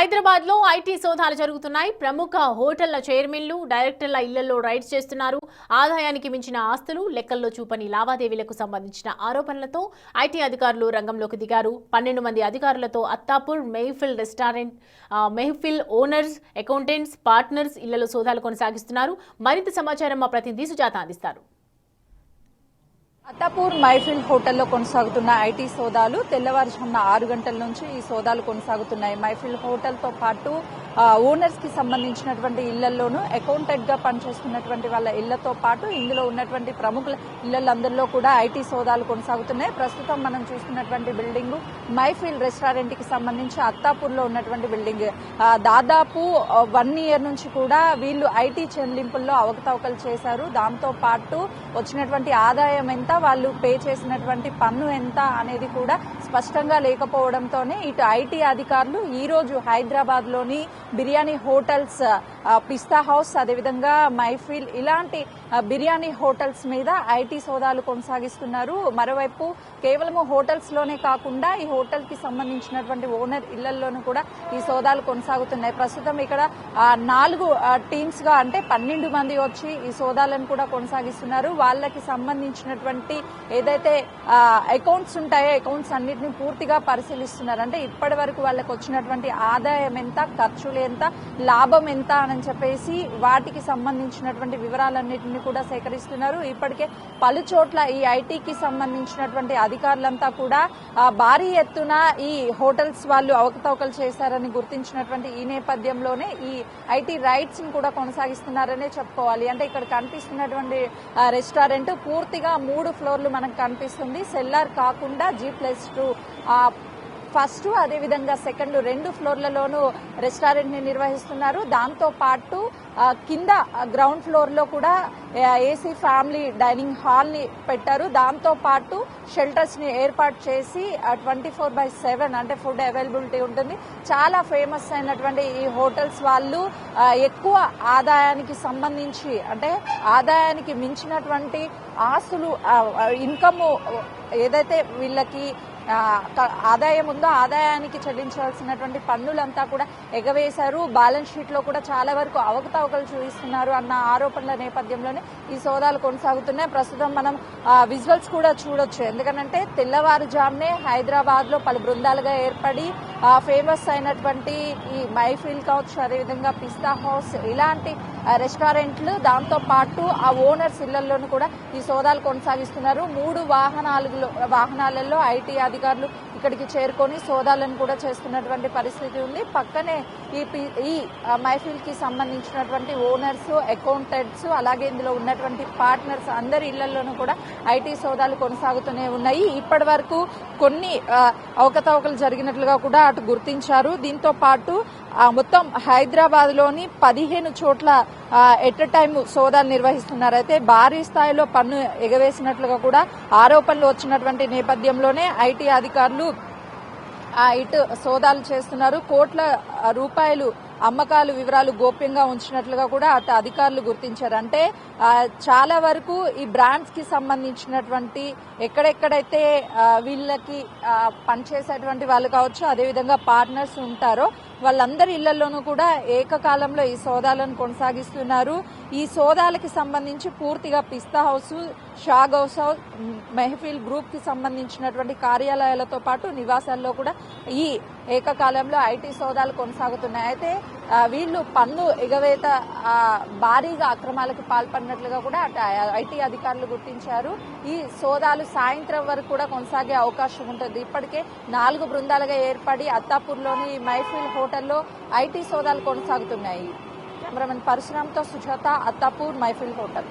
హైదరాబాద్ లో ఐటీ సోదాలు జరుగుతున్నాయి. ప్రముఖ హోటళ్ల చైర్మన్లు, డైరెక్టర్ల ఇళ్లలో రైడ్స్ చేస్తున్నారు. ఆదాయానికి మించిన ఆస్తులు, లెక్కల్లో చూపని లావాదేవీలకు సంబంధించిన ఆరోపణలతో ఐటీ అధికారులు రంగంలోకి దిగారు. 12 మంది అధికారులతో Attapur Mehfil restaurant, Mehfil owners, accountants, partners ఇళ్లలో సోదాలు కొనసాగిస్తున్నారు. మరింత సమాచారం మా ప్రతినిధి సుజాత అందిస్తారు. అత్తాపూర్ మైఫిల్ హోటల్లో కొనసాగుతున్న ఐటీ సోదాలు తెల్లవారుజామున 6 గంటల నుంచి ఈ సోదాలు కొనసాగుతున్నాయి. మైఫిల్ హోటల్తో పాటు ఓనర్స్ కి సంబంధించినటువంటి ఇళ్లలోనూ అకౌంటెంట్ గా పనిచేస్తున్నటువంటి వాళ్ళ ఇళ్లతో పాటు ఇందులో ఉన్నటువంటి ప్రముఖుల ఇళ్లందరిలో కూడా ఐటీ సోదాలు కొనసాగుతున్నాయి. ప్రస్తుతం మనం చూస్తున్నటువంటి బిల్డింగ్ మైఫిల్ రెస్టారెంట్ కి సంబంధించి అత్తాపూర్ లో ఉన్నటువంటి బిల్డింగ్. దాదాపు 1 ఇయర్ నుంచి కూడా వీళ్ళు ఐటీ చెల్లింపుల్లో అవకతవకలు చేశారు. దాంతో పాటు వచ్చినటువంటి ఆదాయం ఎంత, వాళ్ళు పే చేసినటువంటి పన్ను ఎంత అనేది కూడా స్పష్టంగా లేకపోవడంతోనే ఇటు ఐటీ అధికారులు ఈ రోజు హైదరాబాద్ లోని బిర్యానీ హోటల్స్, పిస్తా హౌస్, అదేవిధంగా మైఫిల్ ఇలాంటి బిర్యానీ హోటల్స్ మీద ఐటీ సోదాలు కొనసాగిస్తున్నారు. మరోవైపు కేవలం హోటల్స్ లోనే కాకుండా ఈ హోటల్ కి సంబంధించినటువంటి ఓనర్ ఇళ్లలోనూ కూడా ఈ సోదాలు కొనసాగుతున్నాయి. ప్రస్తుతం ఇక్కడ 4 టీమ్స్ గా అంటే 12 మంది వచ్చి ఈ సోదాలను కూడా కొనసాగిస్తున్నారు. వాళ్ళకి సంబంధించినటువంటి ఏదైతే అకౌంట్స్ ఉంటాయో అకౌంట్స్ అన్నింటినీ పూర్తిగా పరిశీలిస్తున్నారు. అంటే ఇప్పటి వరకు వాళ్ళకి వచ్చినటువంటి ఆదాయం ఎంత, ఖర్చులు ఎంత, లాభం ఎంత అని చెప్పేసి వాటికి సంబంధించినటువంటి వివరాలన్నింటినీ కూడా సేకరిస్తున్నారు. ఇప్పటికే పలు చోట్ల ఈ ఐటీకి సంబంధించినటువంటి అధికారులంతా కూడా భారీ ఎత్తున ఈ హోటల్స్ వాళ్ళు అవకతవకలు చేశారని గుర్తించినటువంటి ఈ నేపథ్యంలోనే ఈ ఐటీ రైడ్స్ ని కూడా కొనసాగిస్తున్నారనే చెప్పుకోవాలి. అంటే ఇక్కడ కనిపిస్తున్నటువంటి రెస్టారెంట్ పూర్తిగా 3 ఫ్లోర్లు మనకు కనిపిస్తుంది. సెల్లార్ కాకుండా G+2 ఫస్ట్, అదేవిధంగా సెకండ్ 2 ఫ్లోర్లలోనూ రెస్టారెంట్ ని నిర్వహిస్తున్నారు. దాంతో పాటు కింద గ్రౌండ్ ఫ్లోర్ లో కూడా ఏసీ ఫ్యామిలీ డైనింగ్ హాల్ ని పెట్టారు. దాంతో పాటు షెల్టర్స్ ని ఏర్పాటు చేసి 24/7 అంటే ఫుడ్ అవైలబిలిటీ ఉంటుంది. చాలా ఫేమస్ అయినటువంటి ఈ హోటల్స్ వాళ్ళు ఎక్కువ ఆదాయానికి సంబంధించి అంటే ఆదాయానికి మించినటువంటి ఆస్తులు, ఇన్కమ్ ఏదైతే వీళ్ళకి ఆదాయం ఉందో ఆదాయానికి చెల్లించాల్సినటువంటి పన్నులంతా కూడా ఎగవేశారు. బ్యాలెన్స్ షీట్ లో కూడా చాలా వరకు అవకతవకలు చూపిస్తున్నారు అన్న ఆరోపణల నేపథ్యంలోనే ఈ సోదాలు కొనసాగుతున్నాయి. ప్రస్తుతం మనం విజువల్స్ కూడా చూడొచ్చు. ఎందుకంటే తెల్లవారుజామునే హైదరాబాద్ లో పలు బృందాలుగా ఏర్పడి ఫేమస్ అయినటువంటి ఈ మైఫిల్ కావచ్చు, అదేవిధంగా పిస్తా హౌస్ ఇలాంటి రెస్టారెంట్లు, దాంతో పాటు ఆ ఓనర్స్ ఇళ్లలోనూ కూడా ఈ సోదాలు కొనసాగిస్తున్నారు. 3 వాహనాలలో ఐటీ అధికారులు ఇక్కడికి చేరుకొని సోదాలను కూడా చేస్తున్నటువంటి పరిస్థితి ఉంది. పక్కనే ఈ మైఫిల్ కి సంబంధించినటువంటి ఓనర్స్, అకౌంటెంట్స్, అలాగే ఇందులో ఉన్నటువంటి పార్ట్నర్స్ అందరి ఇళ్లలోనూ కూడా ఐటీ సోదాలు కొనసాగుతూనే ఉన్నాయి. ఇప్పటి వరకు కొన్ని అవకతవకలు జరిగినట్లుగా కూడా అటు గుర్తించారు. దీంతో పాటు మొత్తం హైదరాబాద్ లోని 15 చోట్ల ఎట్ ఎ టైం సోదాలు నిర్వహిస్తున్నారు. అయితే భారీ స్థాయిలో పన్ను ఎగవేసినట్లుగా కూడా ఆరోపణలు వచ్చినటువంటి నేపథ్యంలోనే ఐటీ అధికారులు ఇటు సోదాలు చేస్తున్నారు. కోట్ల రూపాయలు అమ్మకాలు వివరాలు గోప్యంగా ఉంచినట్లుగా కూడా అటు అధికారులు గుర్తించారు. అంటే చాలా వరకు ఈ బ్రాండ్స్ కి సంబంధించినటువంటి ఎక్కడెక్కడైతే వీళ్ళకి పనిచేసేటువంటి వాళ్ళు కావచ్చు, అదేవిధంగా పార్ట్నర్స్ ఉంటారో వాళ్ళందరి ఇళ్లలోనూ కూడా ఏకకాలంలో ఈ సోదాలను కొనసాగిస్తున్నారు. ఈ సోదాలకి సంబంధించి పూర్తిగా పిస్తా హౌస్, షాగ్ హౌస్, మెహఫిల్ గ్రూప్ కి సంబంధించినటువంటి కార్యాలయాలతో పాటు నివాసాల్లో కూడా ఈ ఏకకాలంలో ఐటీ సోదాలు కొనసాగుతున్నాయి. అయితే వీళ్ళు పన్ను ఎగవేత భారీగా అక్రమాలకు పాల్పడినట్లుగా కూడా ఐటీ అధికారులు గుర్తించారు. ఈ సోదాలు సాయంత్రం వరకు కూడా కొనసాగే అవకాశం ఉంటుంది. ఇప్పటికే 4 బృందాలుగా ఏర్పడి అత్తాపూర్లోని మైఫిల్ హోటల్లో ఐటీ సోదాలు కొనసాగుతున్నాయి. కెమెరామెన్ పరశురామ్తో సుజాత, అత్తాపూర్ మైఫిల్ హోటల్.